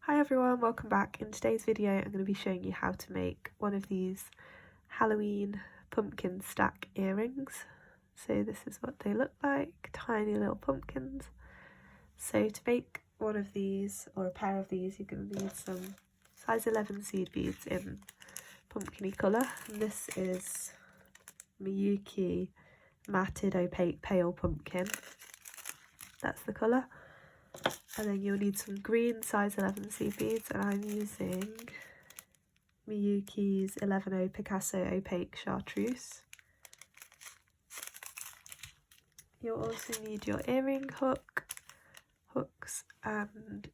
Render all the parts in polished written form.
Hi everyone, welcome back. In today's video I'm going to be showing you how to make one of these Halloween pumpkin stack earrings. So this is what they look like, tiny little pumpkins. So to make one of these or a pair of these you're going to need some size 11 seed beads in pumpkin-y colour. And this is Miyuki Matted Opaque Pale Pumpkin, that's the colour. And then you'll need some green size 11 seed beads, and I'm using Miyuki's 11O Picasso Opaque Chartreuse. You'll also need your earring hooks and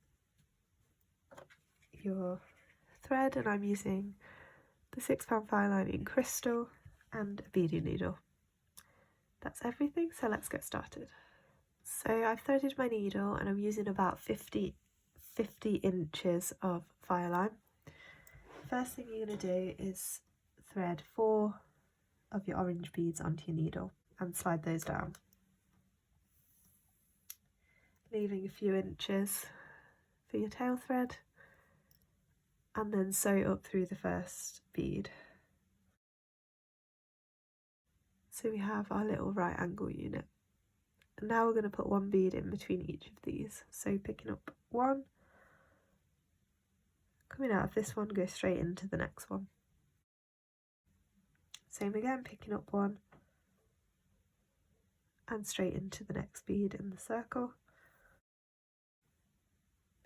your thread, and I'm using the 6-pound fine line in crystal and a beading needle. That's everything, so let's get started. So I've threaded my needle and I'm using about 50 inches of fire line. First thing you're going to do is thread 4 of your orange beads onto your needle and slide those down, leaving a few inches for your tail thread, and then sew up through the first bead. So we have our little right angle unit. And now we're going to put one bead in between each of these. So picking up one, coming out of this one, go straight into the next one. Same again, picking up one and straight into the next bead in the circle.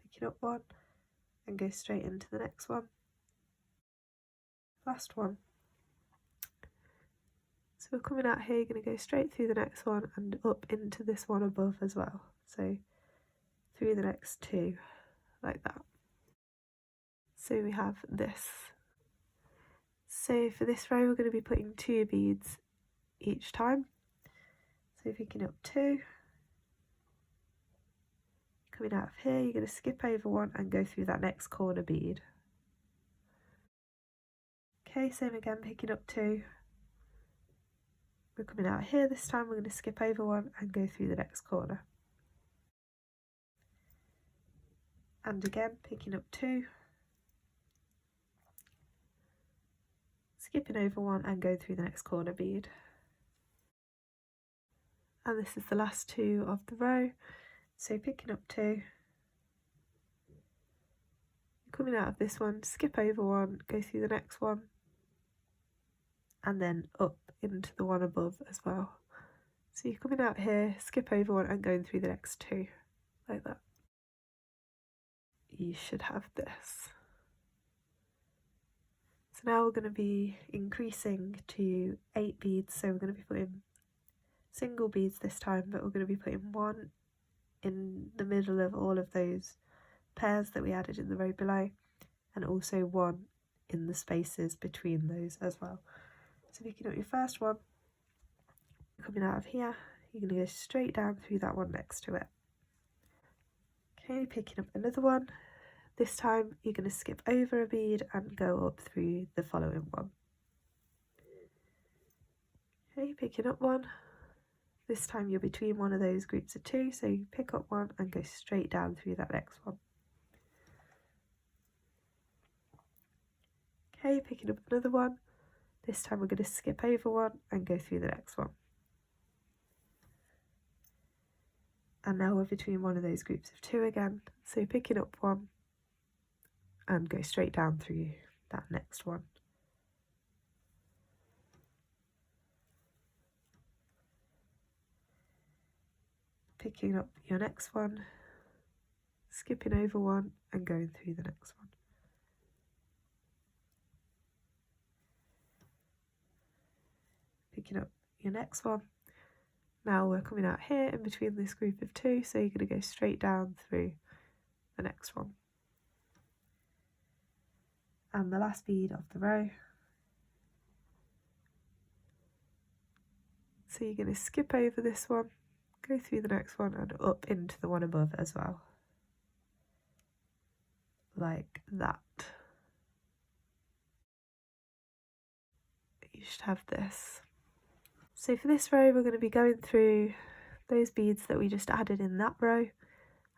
Picking up one and go straight into the next one. Last one. So we're coming out here, you're going to go straight through the next one and up into this one above as well. So through the next two, like that. So we have this. So for this row we're going to be putting 2 beads each time. So picking up 2, coming out of here, you're going to skip over one and go through that next corner bead. Okay, same again, picking up 2. We're coming out here, this time we're going to skip over one and go through the next corner. And again, picking up 2, skipping over one and go through the next corner bead. And this is the last 2 of the row. So picking up 2, coming out of this one, skip over one, go through the next one, and then up into the one above as well. So you're coming out here, skip over one and going through the next 2, like that. You should have this. So now we're going to be increasing to 8 beads, so we're going to be putting single beads this time, but we're going to be putting one in the middle of all of those pairs that we added in the row below, and also one in the spaces between those as well. So picking up your first one, coming out of here, you're going to go straight down through that one next to it. Okay, picking up another one. This time you're going to skip over a bead and go up through the following one. Okay, picking up one. This time you're between one of those groups of 2, so you pick up one and go straight down through that next one. Okay, picking up another one. This time we're going to skip over one and go through the next one. And now we're between one of those groups of 2 again, so picking up one and go straight down through that next one. Picking up your next one, skipping over one and going through the next one. Picking up your next one. Now we're coming out here in between this group of 2, so you're going to go straight down through the next one. And the last bead of the row. So you're going to skip over this one, go through the next one and up into the one above as well. Like that. You should have this. So for this row we're going to be going through those beads that we just added in that row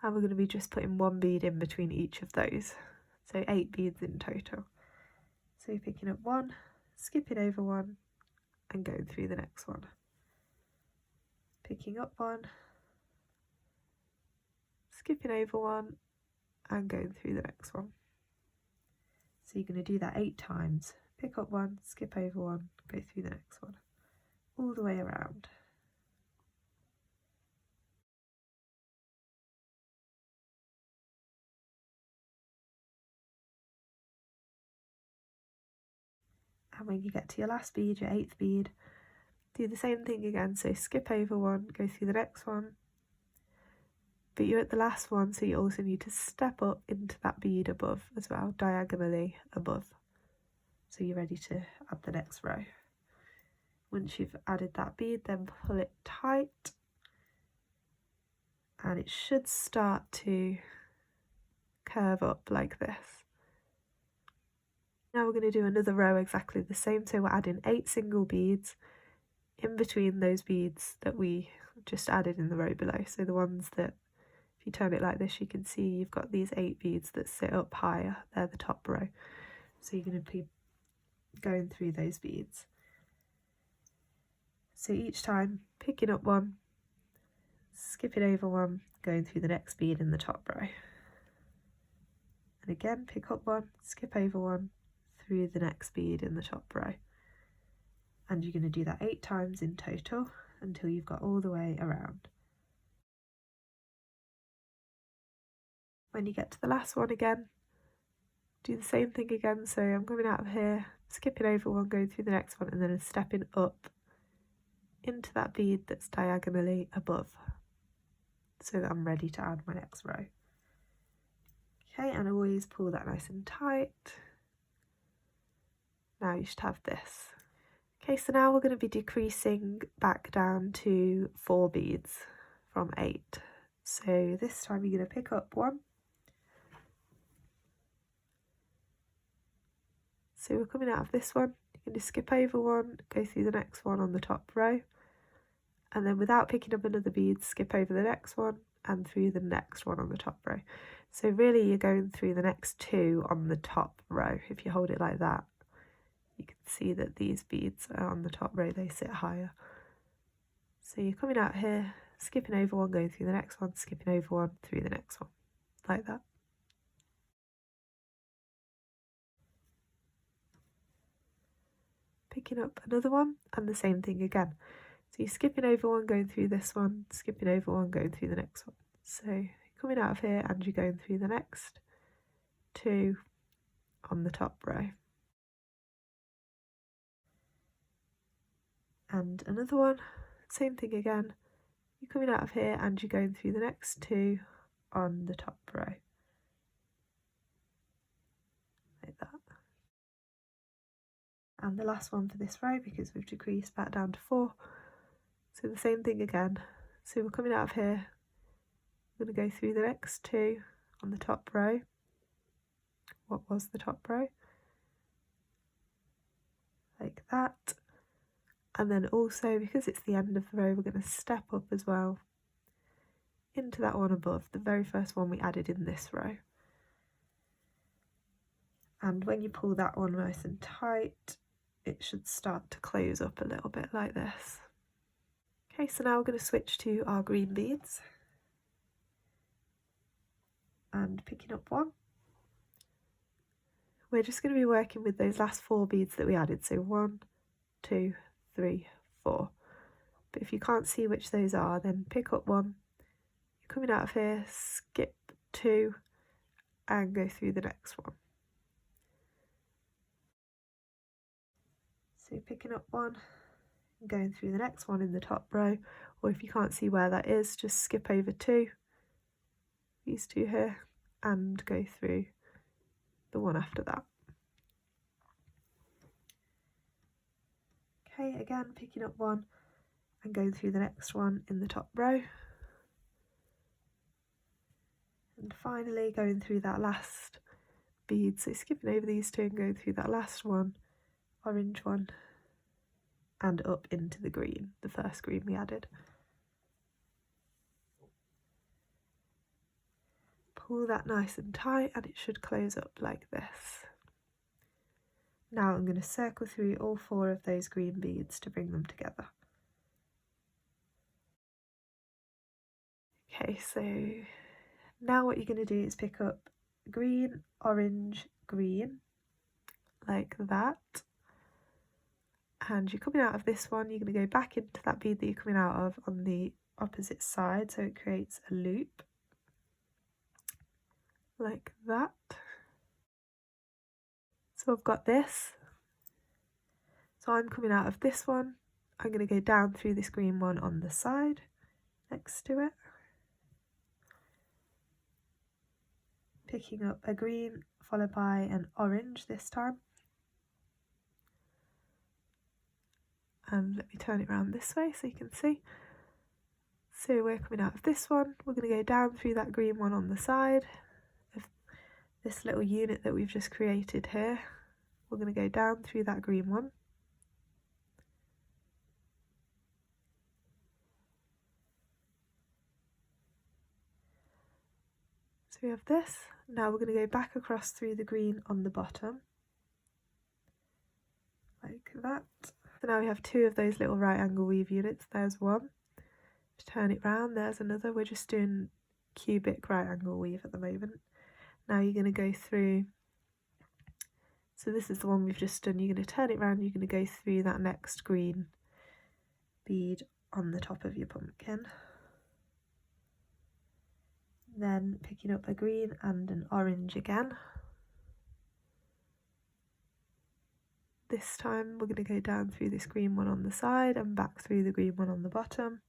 and we're going to be just putting one bead in between each of those, so 8 beads in total. So you're picking up one, skipping over one and going through the next one, picking up one, skipping over one and going through the next one. So you're going to do that 8 times, pick up one, skip over one, go through the next one, all the way around. And when you get to your last bead, your 8th bead, do the same thing again, so skip over one, go through the next one, but you're at the last one, so you also need to step up into that bead above as well, diagonally above, so you're ready to add the next row. Once you've added that bead, then pull it tight, and it should start to curve up like this. Now we're going to do another row exactly the same, so we're adding 8 single beads in between those beads that we just added in the row below, so the ones that, if you turn it like this, you can see you've got these 8 beads that sit up higher, they're the top row, so you're going to be going through those beads. So each time picking up one, skipping over one, going through the next bead in the top row, and again pick up one, skip over one, through the next bead in the top row, and you're going to do that 8 times in total until you've got all the way around. When you get to the last one again, do the same thing again, so I'm coming out of here, skipping over one, going through the next one, and then stepping up into that bead that's diagonally above, so that I'm ready to add my next row. Okay, and always pull that nice and tight. Now you should have this. Okay, so now we're going to be decreasing back down to 4 beads from 8. So this time you're going to pick up one. So we're coming out of this one, you're going to skip over one, go through the next one on the top row, and then without picking up another bead, skip over the next one and through the next one on the top row. So really you're going through the next 2 on the top row. If you hold it like that, you can see that these beads are on the top row, they sit higher. So you're coming out here, skipping over one, going through the next one, skipping over one, through the next one, like that. Picking up another one and the same thing again. So you're skipping over one, going through this one, skipping over one, going through the next one. So you're coming out of here and you're going through the next 2 on the top row. And another one, same thing again. You're coming out of here and you're going through the next 2 on the top row. Like that. And the last one for this row, because we've decreased back down to 4. So the same thing again. So we're coming out of here, we're going to go through the next 2 on the top row. What was the top row? Like that. And then also, because it's the end of the row, we're going to step up as well into that one above, the very first one we added in this row. And when you pull that one nice and tight, it should start to close up a little bit like this. Okay, so now we're going to switch to our green beads. And picking up one. We're just going to be working with those last 4 beads that we added, so 1, 2, 3, 4. But if you can't see which those are, then pick up one, you're coming out of here, skip 2 and go through the next one. So picking up one and going through the next one in the top row, or if you can't see where that is, just skip over 2, these 2 here, and go through the one after that. Okay, again picking up one and going through the next one in the top row, and finally going through that last bead, so skipping over these 2 and going through that last one, orange one, and up into the green, the first green we added. pull that nice and tight and it should close up like this. Now I'm going to circle through all 4 of those green beads to bring them together. Okay, so now what you're going to do is pick up green, orange, green, like that. And you're coming out of this one, you're going to go back into that bead that you're coming out of on the opposite side, so it creates a loop, like that. So I've got this. So I'm coming out of this one, I'm going to go down through this green one on the side next to it, picking up a green followed by an orange this time. And let me turn it around this way so you can see. So we're coming out of this one, we're going to go down through that green one on the side of this little unit that we've just created here. We're going to go down through that green one. So we have this. Now we're going to go back across through the green on the bottom, like that. So now we have 2 of those little right angle weave units. There's one. Turn it round, there's another. We're just doing cubic right angle weave at the moment. Now you're going to go through, so this is the one we've just done, you're going to turn it round, you're going to go through that next green bead on the top of your pumpkin. Then picking up a green and an orange again. This time we're going to go down through this green one on the side and back through the green one on the bottom.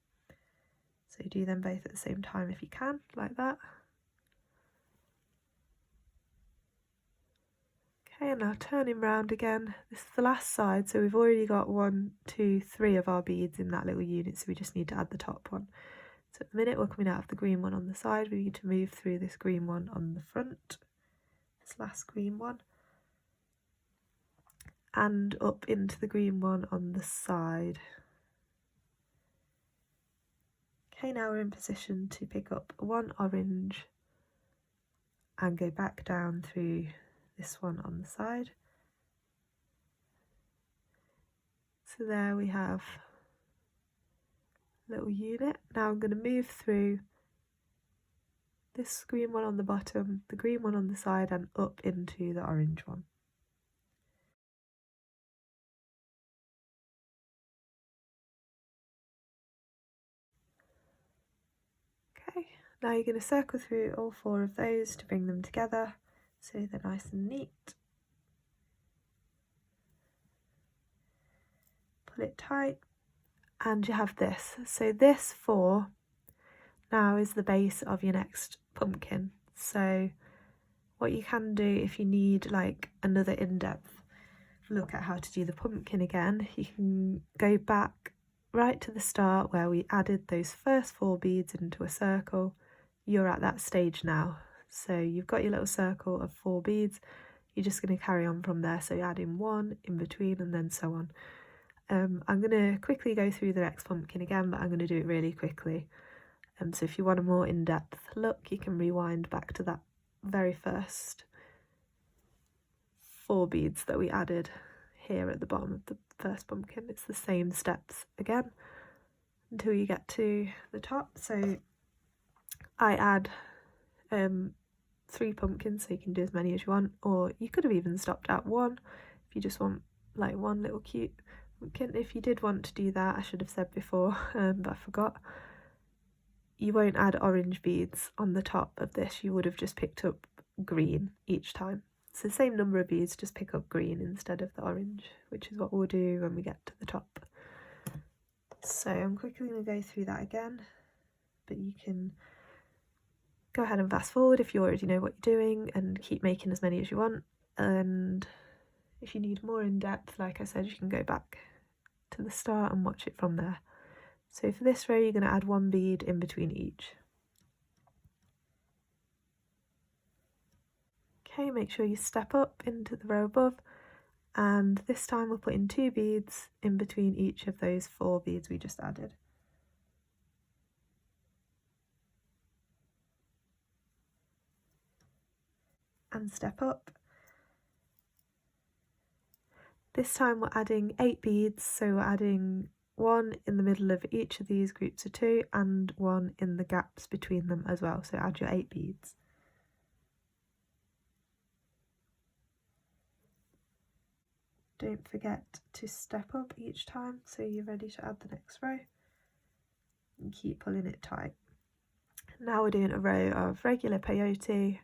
So do them both at the same time if you can, like that. Okay, and now turning round again. This is the last side, so we've already got 1, 2, 3 of our beads in that little unit, so we just need to add the top one. So at the minute we're coming out of the green one on the side, we need to move through this green one on the front, this last green one, and up into the green one on the side. Okay, now we're in position to pick up 1 orange and go back down through this one on the side. So there we have a little unit. Now I'm going to move through this green one on the bottom, the green one on the side, and up into the orange one. Okay, now you're going to circle through all 4 of those to bring them together so they're nice and neat. Pull it tight and you have this. So this 4 now is the base of your next pumpkin. So what you can do if you need like another in-depth look at how to do the pumpkin again, you can go back right to the start where we added those first 4 beads into a circle. You're at that stage now. So you've got your little circle of 4 beads. You're just going to carry on from there. So you add in 1 in between and then so on. I'm going to quickly go through the next pumpkin again, but I'm going to do it really quickly. So if you want a more in-depth look, you can rewind back to that very first 4 beads that we added here at the bottom of the first pumpkin. It's the same steps again until you get to the top. So I add 3 pumpkins, so you can do as many as you want, or you could have even stopped at 1 if you just want like 1 little cute pumpkin. If you did want to do that, I should have said before, but I forgot, you won't add orange beads on the top of this. You would have just picked up green each time. It's the same number of beads, just pick up green instead of the orange, which is what we'll do when we get to the top. So I'm quickly going to go through that again, but you can go ahead and fast forward if you already know what you're doing and keep making as many as you want. And if you need more in depth, like I said, you can go back to the start and watch it from there. So for this row, you're going to add 1 bead in between each. Okay, make sure you step up into the row above, and this time we'll put in 2 beads in between each of those 4 beads we just added. and step up. This time we're adding 8 beads, so we're adding 1 in the middle of each of these groups of 2 and 1 in the gaps between them as well, so add your 8 beads. Don't forget to step up each time so you're ready to add the next row, and keep pulling it tight. Now we're doing a row of regular peyote,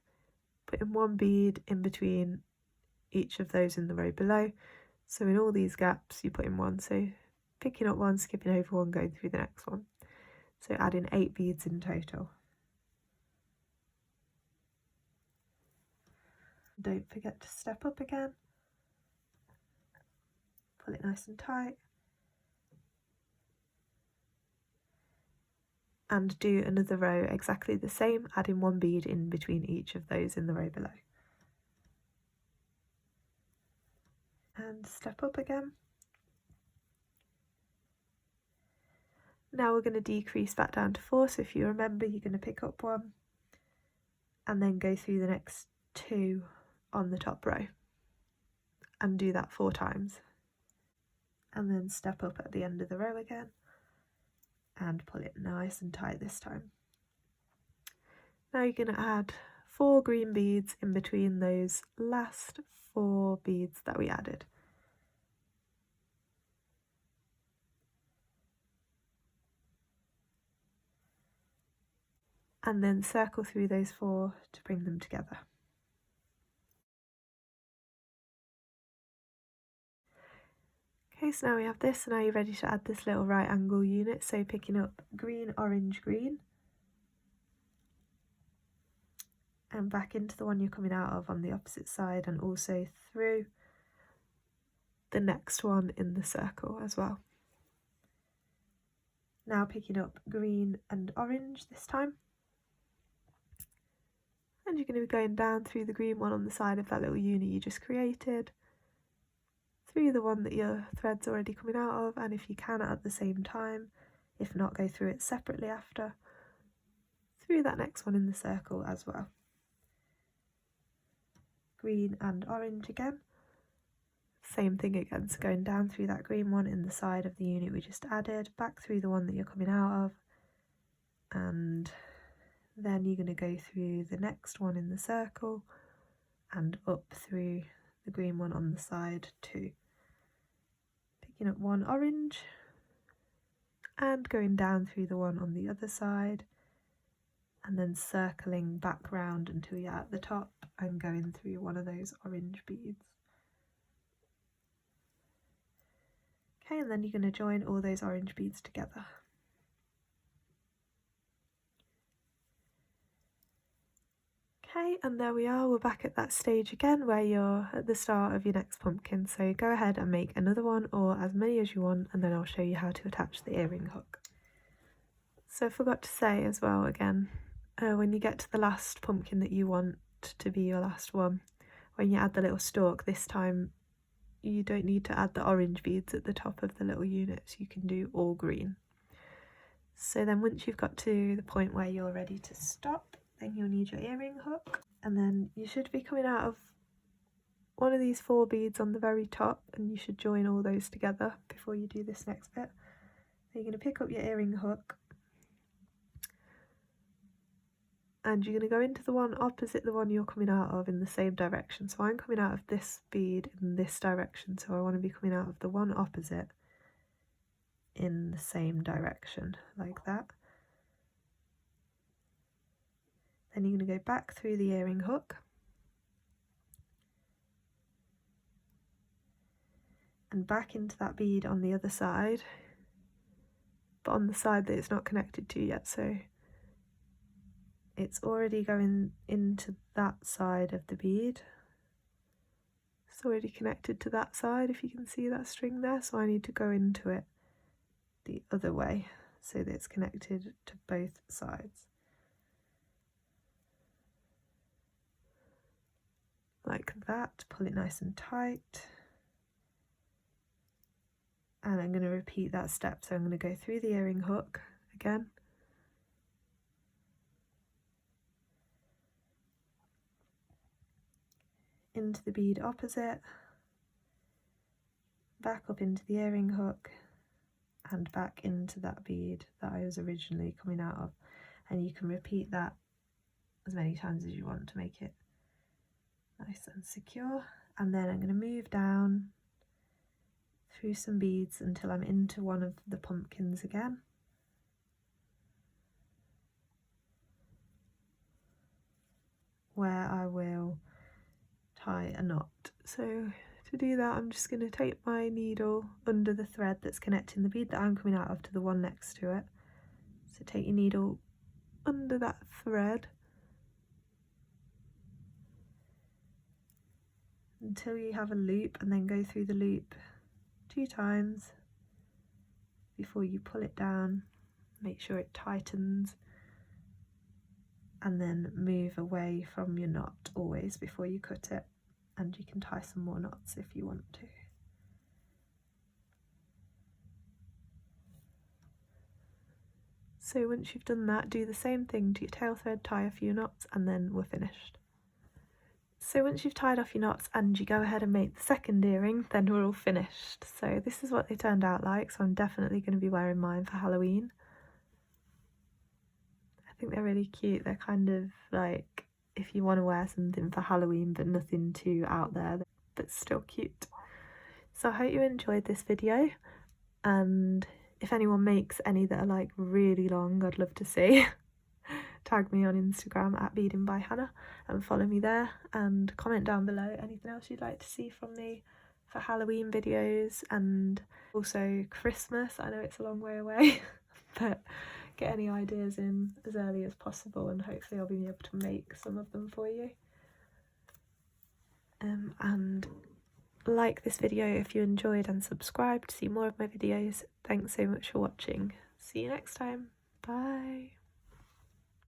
putting 1 bead in between each of those in the row below. So in all these gaps you put in 1, so picking up 1, skipping over 1, going through the next one. So adding 8 beads in total. Don't forget to step up again, pull it nice and tight, and do another row exactly the same, adding 1 bead in between each of those in the row below. And step up again. Now we're going to decrease back down to 4, so if you remember you're going to pick up 1 and then go through the next 2 on the top row and do that 4 times, and then step up at the end of the row again and pull it nice and tight this time. Now you're going to add 4 green beads in between those last 4 beads that we added. And then circle through those 4 to bring them together. Okay, so now we have this, so now you're ready to add this little right angle unit, so picking up green, orange, green, and back into the one you're coming out of on the opposite side, and also through the next one in the circle as well. Now picking up green and orange this time, and you're going to be going down through the green one on the side of that little unit you just created, through the one that your thread's already coming out of, and if you can at the same time, if not go through it separately after, through that next one in the circle as well. Green and orange again, same thing again, so going down through that green one in the side of the unit we just added, back through the one that you're coming out of, and then you're going to go through the next one in the circle and up through the green one on the side too. Picking up 1 orange and going down through the one on the other side, and then circling back round until you're at the top and going through one of those orange beads. Okay, and then you're going to join all those orange beads together. Okay, and there we are, we're back at that stage again where you're at the start of your next pumpkin, so go ahead and make another one or as many as you want, and then I'll show you how to attach the earring hook. So I forgot to say as well again, when you get to the last pumpkin that you want to be your last one, when you add the little stalk, this time you don't need to add the orange beads at the top of the little units, you can do all green. So then once you've got to the point where you're ready to stop, then you'll need your earring hook, and then you should be coming out of one of these 4 beads on the very top, and you should join all those together before you do this next bit. So you're going to pick up your earring hook, and you're going to go into the one opposite the one you're coming out of in the same direction. So I'm coming out of this bead in this direction, so I want to be coming out of the one opposite in the same direction, like that. Then you're going to go back through the earring hook and back into that bead on the other side, but on the side that it's not connected to yet, so it's already going into that side of the bead. It's already connected to that side, if you can see that string there, so I need to go into it the other way so that it's connected to both sides. Like that, pull it nice and tight. And I'm going to repeat that step, so I'm going to go through the earring hook again. into the bead opposite, back up into the earring hook, and back into that bead that I was originally coming out of. And you can repeat that as many times as you want to make it nice and secure. And then I'm going to move down through some beads until I'm into one of the pumpkins again. Where I will tie a knot. So to do that, I'm just going to take my needle under the thread that's connecting the bead that I'm coming out of to the one next to it. So take your needle under that thread until you have a loop, and then go through the loop 2 times before you pull it down. Make sure it tightens, and then move away from your knot always before you cut it, and you can tie some more knots if you want to. So once you've done that, do the same thing to your tail thread, tie a few knots, and then we're finished. So once you've tied off your knots and you go ahead and make the second earring, then we're all finished. So this is what they turned out like, so I'm definitely going to be wearing mine for Halloween. I think they're really cute. They're kind of like if you want to wear something for Halloween but nothing too out there, but still cute. So I hope you enjoyed this video, and if anyone makes any that are like really long, I'd love to see. Tag me on Instagram at Beadingbyhannah and follow me there, and comment down below anything else you'd like to see from me for Halloween videos, and also Christmas. I know it's a long way away but get any ideas in as early as possible, and hopefully I'll be able to make some of them for you. And like this video if you enjoyed, and subscribe to see more of my videos. Thanks so much for watching. See you next time. Bye.